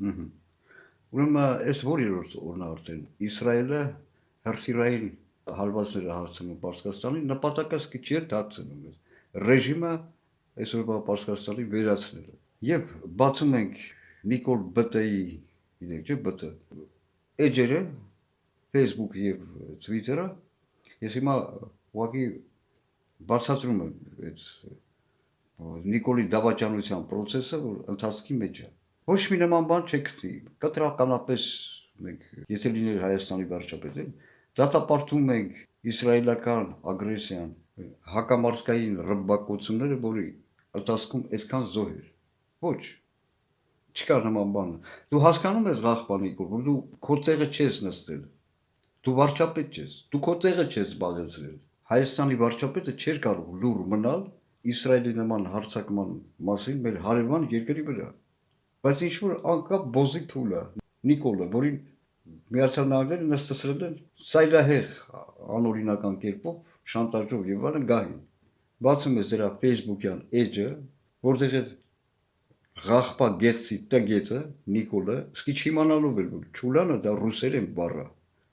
Ուրեմն այս որ երրորդ օրն արդեն Իսրայելը հրթիռային հարվածները հարցնում Պարսկաստանին նպատակած չէր դարձնում ռեժիմը այսօրվա Պարսկաստանի վերացնելը եւ բացում ենք Նիկոլ Բտեի գիտեք չէ բտ էջերը Facebook եւ Twitter-ը ես հիմա ուղղակի բացատրում եմ այդ Նիկոլի դավաճանության process-ը որ ընթացքի մեջ է ոչ մի նման բան չգտնի կտրականապես մենք եթե լիներ Հայաստանի վարչապետը դատապարտում ենք իսրայելական ագրեսիան հակամարտկային ռմբակոծությունները որի ընթացքում այդքան զոհեր ոչ չկա նման բան դու հասկանում ես Ղախպանի որ դու քո տեղը չես նստել դու վարչապետ ես դու քո տեղը չես զբաղեցրել Հայաստանի վարչապետը չէր կարող լուր մնալ Իսրայելի նման հարձակման մասին մեր հարևան երկրի վրա բայց ինչ որ անկապ բոզիկ թուլա Նիկոլը որին Միացյալ Նահանգները նստեցրել են սայլահեղ անօրինական կերպով շանտաժով եւ այլն գահին բացում է դրա Facebook-յան էջը որտեղ է Ղախպա գեղցի տգետը Նիկոլը սկի չիմանալով էլ որ ճուլանը դա ռուսերեն բառը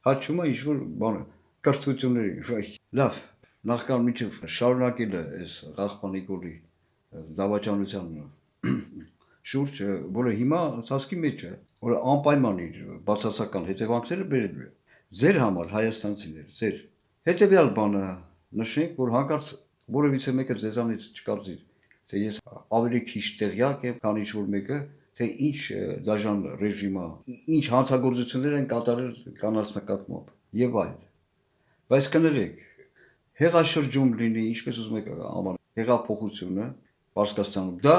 հաճում է ինչ որ բանը կրթությունների լավ նախքան միջև շարունակելը այս Ղախպա Նիկոլի դավաճանության շուրջ որը հիմա ցածկի մեջ է որը անպայման իր բացասական հետևանքները բերելու է ձեր համար հայաստանցիներ ձեր հետևյալ բանը նշենք որ հանկարծ որևիցե մեկը ձեզանից չկարծի թե ես ավելի քիչ տեղյակ եմ քան ինչ որ մեկը թե ինչ դաժան ռեժիմը ինչ հանցագործություններ են կատարել կանանց նկատմամբ եւ այլ բայց կներեք հեղաշրջում լինի ինչպես ուզում եք աման հեղափոխությունը Պարսկաստանում դա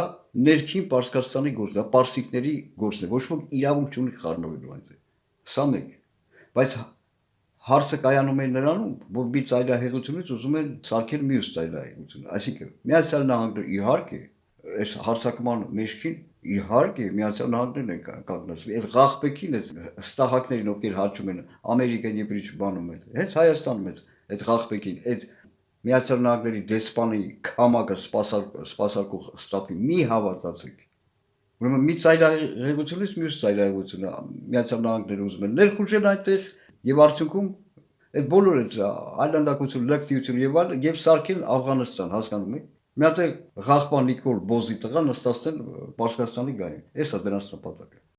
ներքին Պարսկաստանի գործ դա պարսիկների գործն է ոչ ոք իրավունք չունի խառնվելու այնտեղ սա մեկ բայց հարցը կայանում է նրանում որ մի ծայրահեղությունից ուզում են սարքել մյուս ծայրահեղություն այսինքն Միացյալ Նահանգները իհարկե այս հարցակման մեջքին իհարկե Միացյալ Նահանգներն են կանգնեցել այս Ղախպեքին այս ստահակներին ովքեր հաճում են Ամերիկան եւ ինչ բանում են հենց Հայաստանում այդ Ղախպեքին այդ Միացյալ Նահանգների դեսպանի քամակը սպասարկող ստապի մի հավատացեք ուրեմն մի ծայրահեղությունից մյուս ծայրահեղությունը Միացյալ Նահանգները ուզում են ներխուժել այնտեղ եւ արդյունքում այդ բոլոր այդ այլանդակություն լկտիություն եւ այլ եւ սարքել Աֆղանստան հասկանում եք մի հատ Ղախպա Նիկոլ Բոզի տղա նստածեն Պարսկաստանի գային էսա դրանց նպատակը